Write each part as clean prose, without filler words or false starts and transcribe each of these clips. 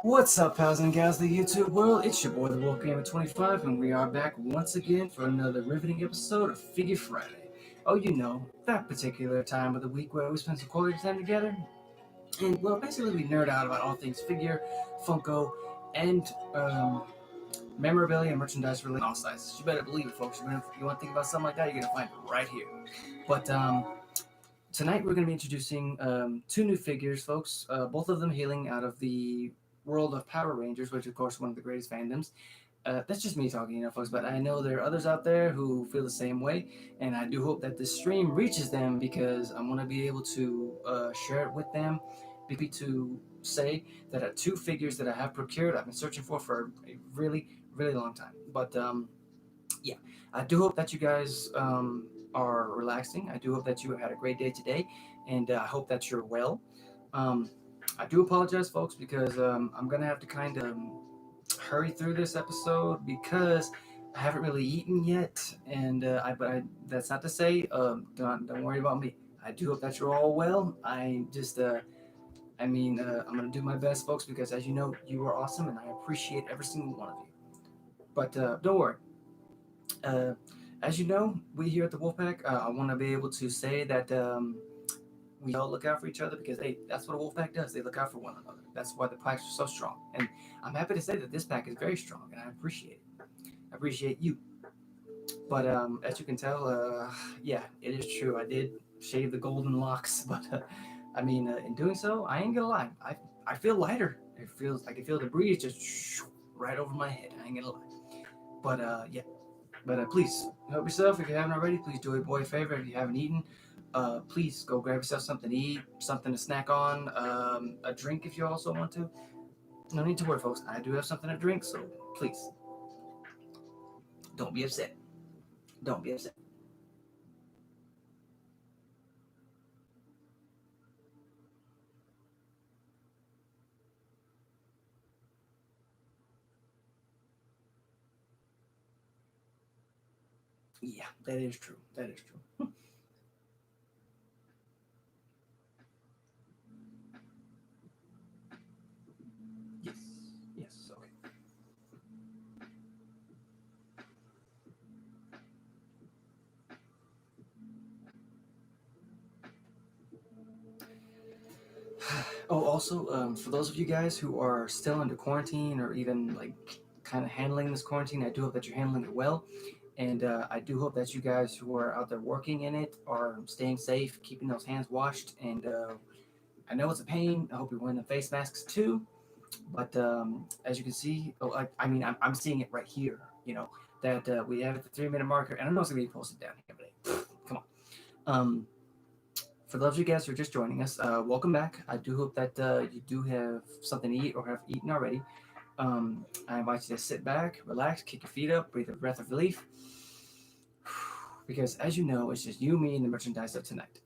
What's up, pals and gals of the YouTube world? It's your boy, the Wolfgamer25, and we are back once again for another riveting episode of Figure Friday. Oh, you know, that particular time of the week where we spend some quality time together, and, well, basically we nerd out about all things figure, Funko, and memorabilia and merchandise related all sizes. You better believe it, folks. You want to think about something like that, you're going to find it right here. But, tonight we're going to be introducing two new figures, folks. Both of them hailing out of the world of Power Rangers, which of course is one of the greatest fandoms. That's just me talking, folks. But I know there are others out there who feel the same way, and I do hope that this stream reaches them because I want to be able to share it with them. To say that two figures that I have procured, I've been searching for a really, really long time. But yeah, I do hope that you guys are relaxing. I do hope that you had a great day today, and I hope that you're well. Um, I do apologize, folks, because I'm gonna have to kind of hurry through this episode because I haven't really eaten yet, and that's not to say don't worry about me. I do hope that you're all well. I'm gonna do my best, folks, because as you know, you are awesome, and I appreciate every single one of you. But don't worry. Uh, as you know, we here at the Wolfpack, I want to be able to say that we all look out for each other because, hey, that's what a Wolfpack does. They look out for one another. That's why the packs are so strong. And I'm happy to say that this pack is very strong, and I appreciate it. I appreciate you. But as you can tell, yeah, it is true. I did shave the golden locks, but in doing so, I ain't gonna lie. I feel lighter. It feels I can feel the breeze just right over my head. I ain't gonna lie. But yeah, but please help yourself if you haven't already. Please do a boy a favor if you haven't eaten. Please go grab yourself something to eat, something to snack on, a drink if you also want to. No need to worry, folks. I do have something to drink, so please don't be upset. Don't be upset. Yeah, that is true. That is true. Yes. Yes. Okay. Oh, also, for those of you guys who are still under quarantine or even like kind of handling this quarantine, I do hope that you're handling it well. And I do hope that you guys who are out there working in it are staying safe, keeping those hands washed. And I know it's a pain. I hope you're wearing the face masks too. But as you can see, I'm seeing it right here. That we have at the 3 minute marker, and I know it's gonna be posted down here, but come on. Um, for those of you guys who are just joining us, welcome back. I do hope that you do have something to eat or have eaten already. I invite you to sit back, relax, kick your feet up, breathe a breath of relief. Because as you know, it's just you, me, and the merchandise of tonight.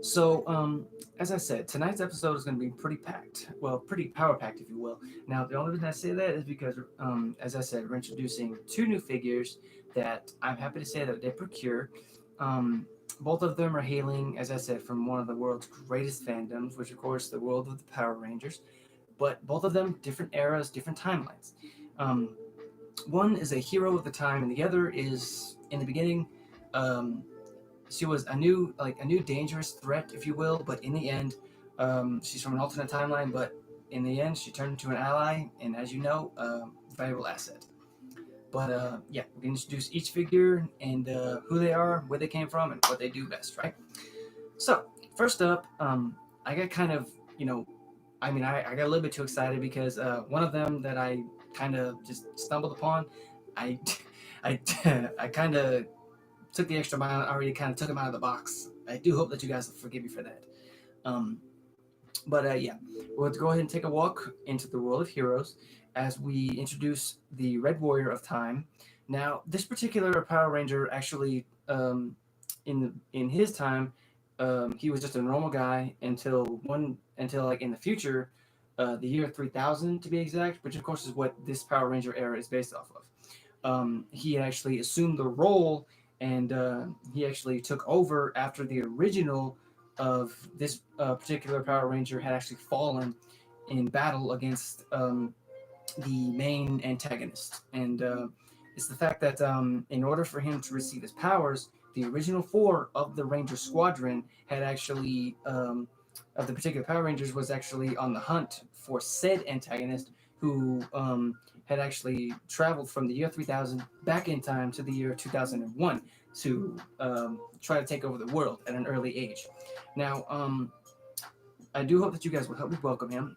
So, as I said, tonight's episode is going to be pretty packed. Well, pretty power packed, if you will. Now, the only reason I say that is because, as I said, we're introducing two new figures that I'm happy to say that they procure. Um, both of them are hailing, as I said, from one of the world's greatest fandoms, which, of course, the world of the Power Rangers. But both of them, different eras, different timelines. Um, one is a hero of the time, and the other is in the beginning. Um, she was a new dangerous threat, if you will. But in the end, she's from an alternate timeline. But in the end, she turned into an ally, and as you know, valuable asset. But yeah, we can introduce each figure and who they are, where they came from, and what they do best, right? So first up, I got kind of I got a little bit too excited because one of them that I kind of just stumbled upon, I I I kind of took the extra mile and already kind of took him out of the box. I do hope that you guys will forgive me for that. Um, but yeah, we'll go ahead and take a walk into the world of heroes as we introduce the Red Warrior of Time. Now, this particular Power Ranger actually, in his time, he was just a normal guy until like in the future, the year 3000 to be exact, which of course is what this Power Ranger era is based off of. He actually assumed the role and he actually took over after the original of this particular Power Ranger had actually fallen in battle against the main antagonist. And it's the fact that in order for him to receive his powers, the original four of the Ranger Squadron had actually, of the particular Power Rangers, was actually on the hunt for said antagonist who had actually traveled from the year 3000 back in time to the year 2001 to try to take over the world at an early age. Now, I do hope that you guys will help me welcome him.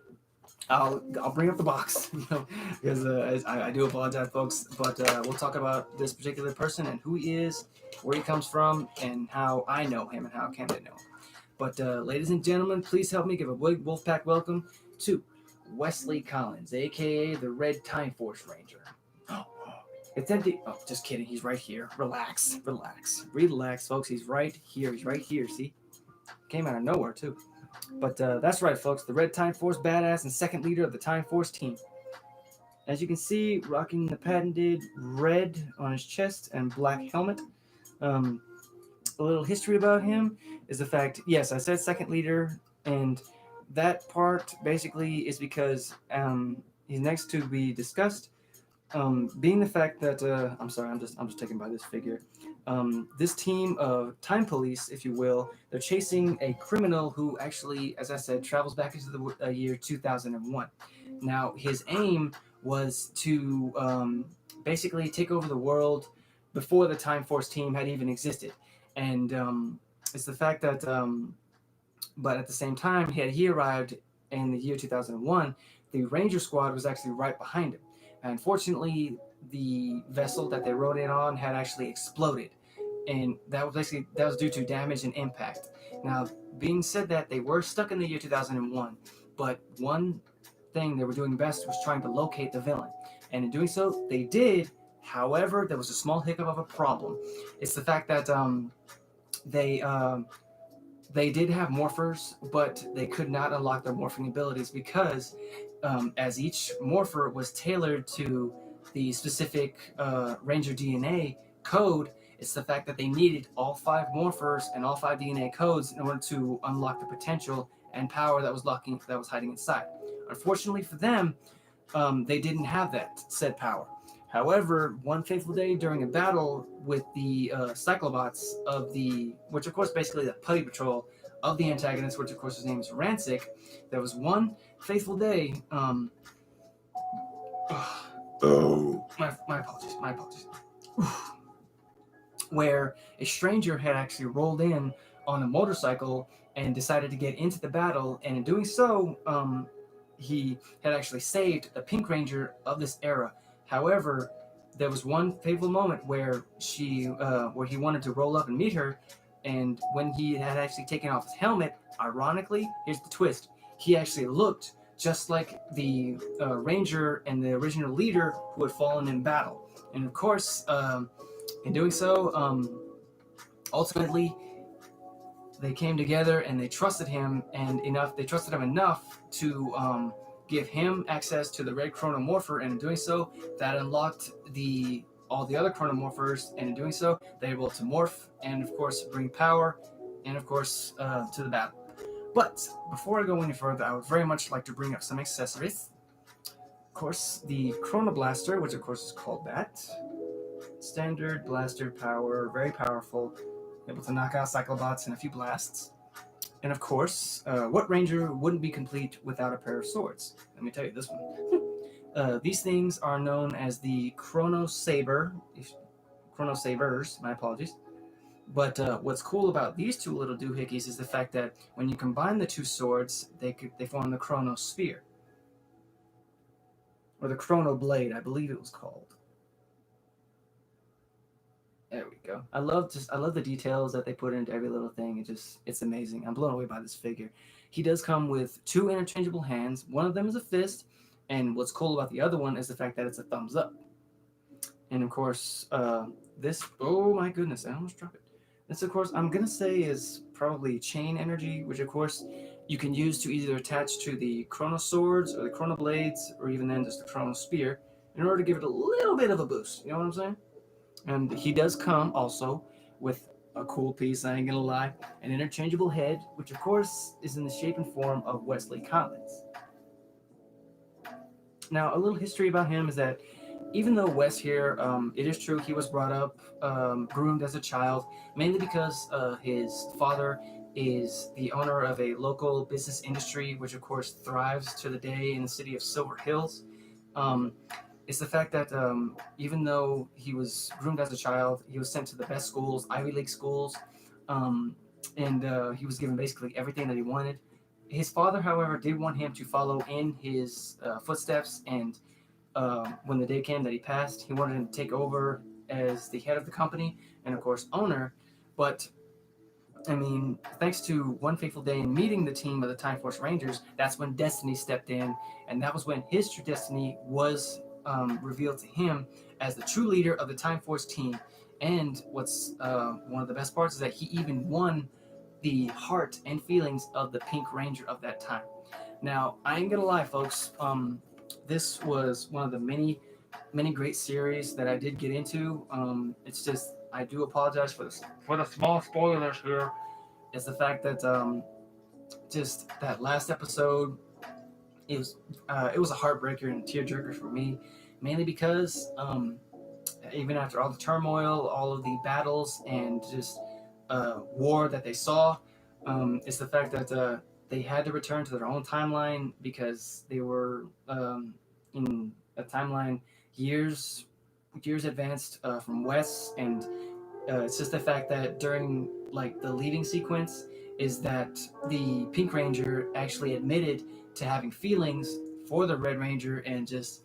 I'll bring up the box, because I do apologize, folks, but we'll talk about this particular person and who he is, where he comes from, and how I know him and how Camden know him. But ladies and gentlemen, please help me give a big Wolfpack welcome to Wesley Collins, aka the Red Time Force Ranger. It's empty. Oh, just kidding. He's right here. Relax, folks. He's right here. See, came out of nowhere too. But that's right, folks. The Red Time Force badass and second leader of the Time Force team. As you can see, rocking the patented red on his chest and black helmet. A little history about him is the fact, yes, I said second leader, and that part basically is because he's next to be discussed. Being the fact that I'm sorry, I'm just taken by this figure. This team of time police, if you will, they're chasing a criminal who actually, as I said, travels back into the year 2001. Now, his aim was to basically take over the world before the Time Force team had even existed, and it's the fact that, but at the same time, he arrived in the year 2001. The Ranger Squad was actually right behind him. Unfortunately, the vessel that they rode in on had actually exploded, and that was due to damage and impact. Now, being said that, they were stuck in the year 2001, but one thing they were doing best was trying to locate the villain, and in doing so, they did. However, there was a small hiccup of a problem. It's the fact that they did have morphers, but they could not unlock their morphing abilities because as each morpher was tailored to the specific Ranger DNA code, it's the fact that they needed all 5 morphers and all 5 DNA codes in order to unlock the potential and power that was hiding inside. Unfortunately for them, they didn't have that said power. However, one fateful day during a battle with the Cyclobots which of course basically the Putty Patrol of the antagonist, which of course his name is Rancic, there was one fateful day. My apologies. Where a stranger had actually rolled in on a motorcycle and decided to get into the battle, and in doing so, he had actually saved the Pink Ranger of this era. However, there was one fateful moment where he wanted to roll up and meet her, and when he had actually taken off his helmet, ironically, here's the twist, he actually looked just like the Ranger and the original leader who had fallen in battle. And of course, in doing so, ultimately, they came together and they trusted him enough to give him access to the red chronomorpher, and in doing so, that unlocked all the other chronomorphers, and in doing so, they were able to morph and, of course, bring power, and, of course, to the battle. But before I go any further, I would very much like to bring up some accessories. Of course, the Chrono Blaster, which of course is called that. Standard blaster power, very powerful, able to knock out Cyclobots in a few blasts. And of course, what Ranger wouldn't be complete without a pair of swords? Let me tell you this one. These things are known as the Chrono Sabers, my apologies. But what's cool about these two little doohickeys is the fact that when you combine the two swords, they form the Chrono Spear. Or the Chrono Blade, I believe it was called. There we go. I love the details that they put into every little thing. It's amazing. I'm blown away by this figure. He does come with 2 interchangeable hands. One of them is a fist, and what's cool about the other one is the fact that it's a thumbs up. And of course, this, oh my goodness, I almost dropped it. This, of course, I'm gonna say is probably chain energy, which of course you can use to either attach to the Chrono Swords or the Chrono Blades, or even then just the Chrono Spear, in order to give it a little bit of a boost. You know what I'm saying? And he does come also with a cool piece, I ain't gonna lie, an interchangeable head, which of course is in the shape and form of Wesley Collins. Now, a little history about him is that even though Wes here, it is true he was brought up, groomed as a child, mainly because his father is the owner of a local business industry, which of course thrives to the day in the city of Silver Hills. Um, it's the fact that even though he was groomed as a child, he was sent to the best schools, Ivy League schools, um, and he was given basically everything that he wanted. His father, however, did want him to follow in his footsteps, and when the day came that he passed, he wanted him to take over as the head of the company and, of course, owner. But I mean, thanks to one fateful day in meeting the team of the Time Force Rangers, that's when destiny stepped in, and that was when his true destiny was revealed to him as the true leader of the Time Force team. And what's one of the best parts is that he even won the heart and feelings of the Pink Ranger of that time. Now, I ain't gonna lie, folks. This was one of the many great series that I did get into. It's just I do apologize for the small spoilers here. It's the fact that just that last episode, it was a heartbreaker and a tearjerker for me, mainly because even after all the turmoil, all of the battles, and just war that they saw, it's the fact that they had to return to their own timeline because they were in a timeline years years advanced from Wes, and it's just the fact that during like the leaving sequence is that the Pink Ranger actually admitted to having feelings for the Red Ranger, and just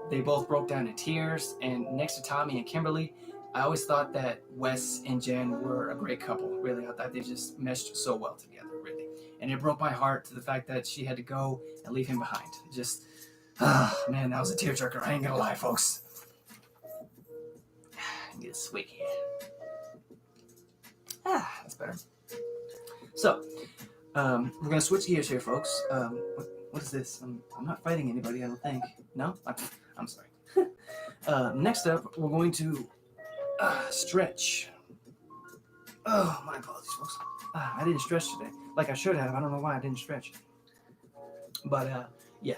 they both broke down in tears. And next to Tommy and Kimberly, I always thought that Wes and Jen were a great couple. Really, I thought they just meshed so well together. Really, and it broke my heart to the fact that she had to go and leave him behind. Just, man, that was a tearjerker. I ain't gonna lie, folks. Get a swig here. That's better. So, we're gonna switch gears here, folks. What is this? I'm not fighting anybody, I don't think. No? I'm sorry. Next up, we're going to stretch. Oh, my apologies, folks. I didn't stretch today, like I should have. I don't know why I didn't stretch. But yeah.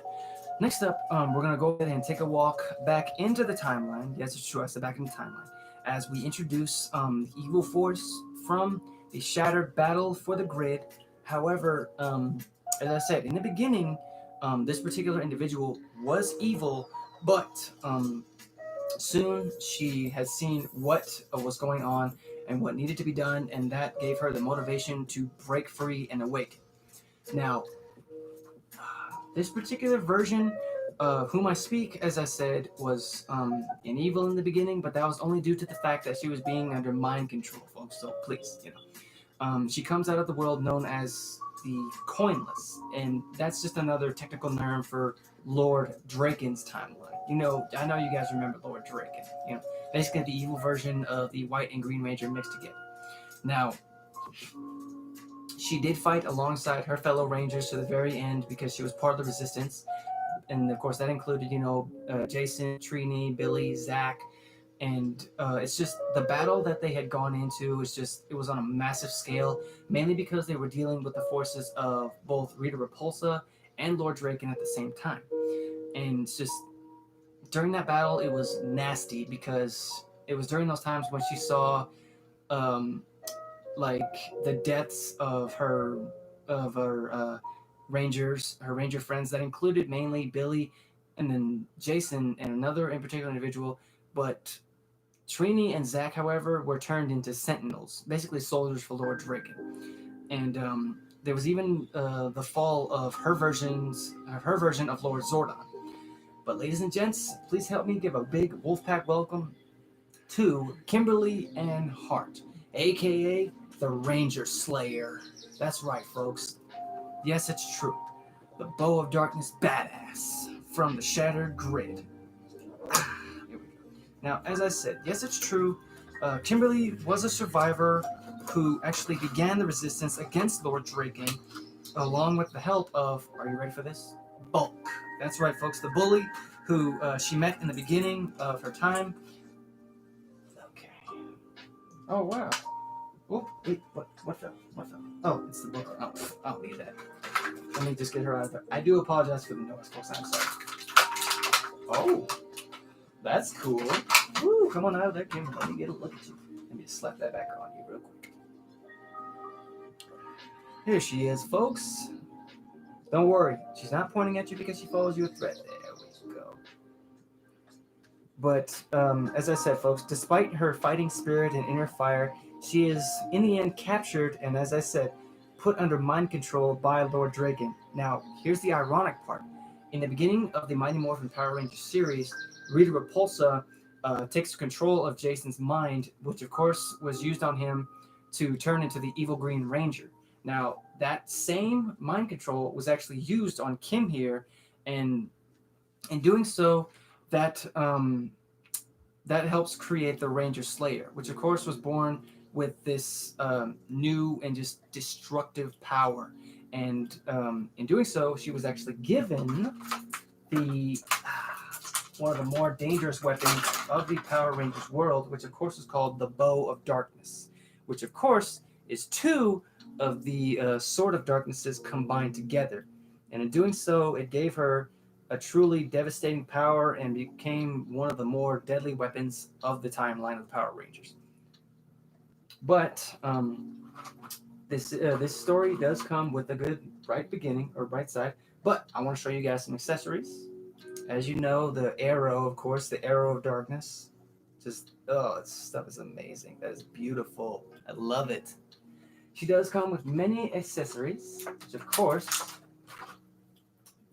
Next up, we're gonna go ahead and take a walk back into the timeline. Yes, it's true. I said back in the timeline as we introduce the evil force from the shattered battle for the grid. However, as I said in the beginning, this particular individual was evil, but soon she had seen what was going on and what needed to be done, and that gave her the motivation to break free and awake. Now, this particular version of whom I speak, as I said, was an evil in the beginning, but that was only due to the fact that she was being under mind control, folks. So please, she comes out of the world known as the Coinless, and that's just another technical term for Lord Draken's timeline. I know you guys remember Lord Draken. Basically the evil version of the White and Green Ranger mixed together. Now, she did fight alongside her fellow Rangers to the very end because she was part of the Resistance, and of course that included, Jason, Trini, Billy, Zach, and it's just the battle that they had gone into. It was on a massive scale, mainly because they were dealing with the forces of both Rita Repulsa and Lord Draken at the same time, and it's just during that battle it was nasty because it was during those times when she saw um, like the deaths of her rangers, her ranger friends that included mainly Billy and then Jason and another in particular individual. But Trini and Zach, however, were turned into sentinels, basically soldiers for Lord Draken. And there was even the fall of her version of Lord Zordon. But ladies and gents, please help me give a big Wolfpack welcome to Kimberly and Hart, aka the Ranger Slayer. That's right, folks. Yes, it's true. The Bow of Darkness badass from the Shattered Grid. Here we go. Now, as I said, yes, it's true. Kimberly was a survivor who actually began the resistance against Lord Draken, along with the help of, are you ready for this? Bulk. That's right, folks. The bully who she met in the beginning of her time. Okay. Oh, wow. Oh, wait, what fell? Oh, it's the book. Oh, I don't need that. Let me just get her out of there. I do apologize for the noise, folks. I'm sorry. Oh, that's cool. Woo, come on out of there, Kim. Let me get a look at you. Let me just slap that back on you real quick. Here she is, folks. Don't worry, she's not pointing at you because she follows you a threat. There we go. But as I said, folks, despite her fighting spirit and inner fire, she is in the end captured and, as I said, put under mind control by Lord Draken. Now, here's the ironic part. In the beginning of the Mighty Morphin Power Rangers series, Rita Repulsa takes control of Jason's mind, which of course was used on him to turn into the evil Green Ranger. Now, that same mind control was actually used on Kim here, and in doing so, that that helps create the Ranger Slayer, which of course was born with this new and just destructive power. And in doing so, she was actually given the one of the more dangerous weapons of the Power Rangers world, which of course is called the Bow of Darkness, which of course is two of the Sword of Darknesses combined together. And in doing so, it gave her a truly devastating power and became one of the more deadly weapons of the timeline of the Power Rangers. But this story does come with a good bright beginning or bright side. But I want to show you guys some accessories. As you know, the arrow, of course, the arrow of darkness. Just this stuff is amazing. That is beautiful. I love it. She does come with many accessories, which of course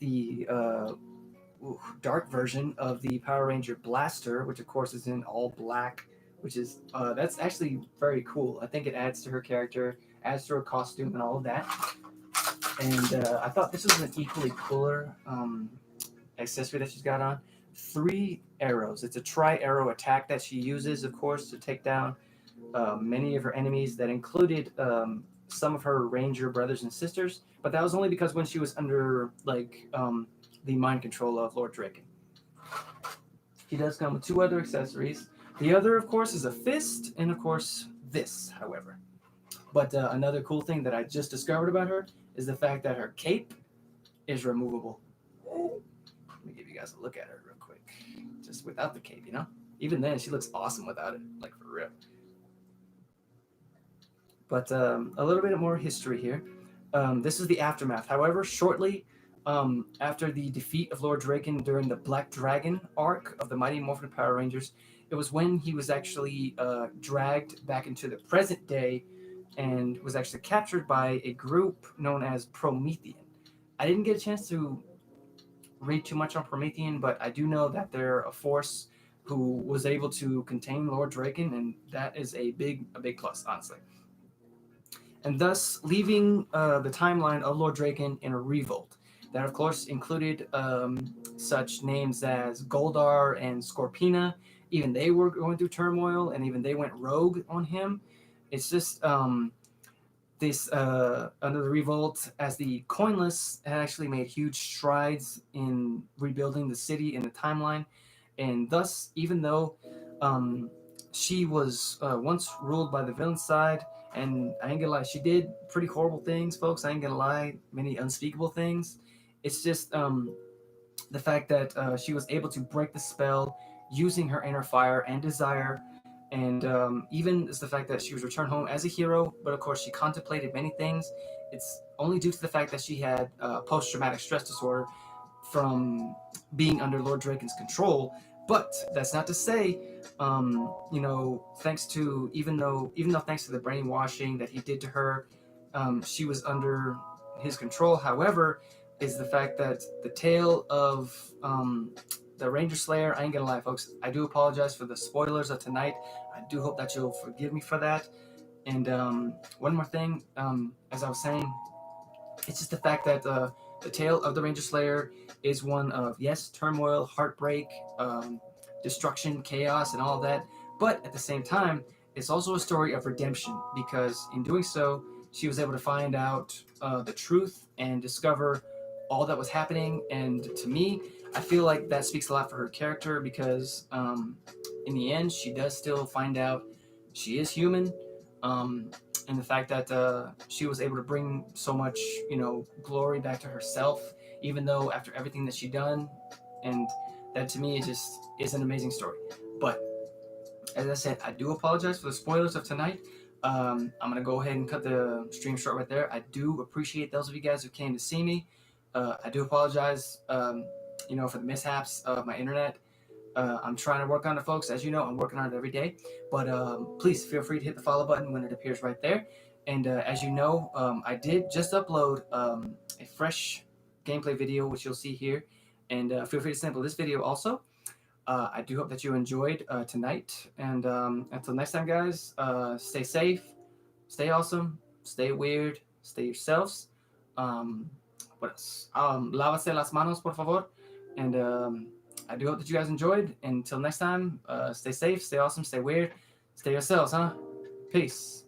the dark version of the Power Ranger Blaster, which of course is in all black, which is that's actually very cool. I think it adds to her character, adds to her costume, and all of that. And I thought this was an equally cooler accessory that she's got on. 3 arrows. It's a tri-arrow attack that she uses, of course, to take down many of her enemies. That included some of her Ranger brothers and sisters, but that was only because when she was under the mind control of Lord Draken. He does come with 2 other accessories. The other, of course, is a fist, and of course, this, however. But another cool thing that I just discovered about her is the fact that her cape is removable. Let me give you guys a look at her real quick. Just without the cape, you know? Even then, she looks awesome without it, like for real. But a little bit more history here. This is the aftermath. However, shortly after the defeat of Lord Draken during the Black Dragon arc of the Mighty Morphin Power Rangers, it was when he was actually dragged back into the present day and was actually captured by a group known as Promethean. I didn't get a chance to read too much on Promethean, but I do know that they're a force who was able to contain Lord Draken, and that is a big plus, honestly. And thus leaving the timeline of Lord Draken in a revolt. That, of course, included such names as Goldar and Scorpina. Even they were going through turmoil, and even they went rogue on him. It's just this under the revolt, as the Coinless had actually made huge strides in rebuilding the city in the timeline, and thus, even though she was once ruled by the villain side, and I ain't gonna lie, she did pretty horrible things, folks. I ain't gonna lie, many unspeakable things. It's just the fact that she was able to break the spell using her inner fire and desire. And even is the fact that she was returned home as a hero, but of course she contemplated many things. It's only due to the fact that she had post-traumatic stress disorder from being under Lord Draken's control. But that's not to say, thanks to even though thanks to the brainwashing that he did to her, she was under his control. However, is the fact that the tale of the Ranger Slayer, I ain't gonna lie, folks, I do apologize for the spoilers of tonight. I do hope that you'll forgive me for that. And one more thing, as I was saying, it's just the fact that the tale of the Ranger Slayer is one of, yes, turmoil, heartbreak, destruction, chaos, and all of that. But at the same time, it's also a story of redemption, because in doing so, she was able to find out the truth and discover all that was happening. And to me, I feel like that speaks a lot for her character, because in the end, she does still find out she is human. And the fact that she was able to bring so much, glory back to herself, even though after everything that she done, and that to me is an amazing story. But as I said, I do apologize for the spoilers of tonight. I'm gonna go ahead and cut the stream short right there. I do appreciate those of you guys who came to see me. I do apologize, for the mishaps of my internet. I'm trying to work on it, folks. As you know, I'm working on it every day. But please feel free to hit the follow button when it appears right there. And as you know, I did just upload a fresh gameplay video, which you'll see here. And feel free to sample this video also. I do hope that you enjoyed tonight. And until next time, guys, stay safe, stay awesome, stay weird, stay yourselves. What else? Lávase las manos, por favor. And I do hope that you guys enjoyed. Until next time, stay safe, stay awesome, stay weird, stay yourselves, huh? Peace.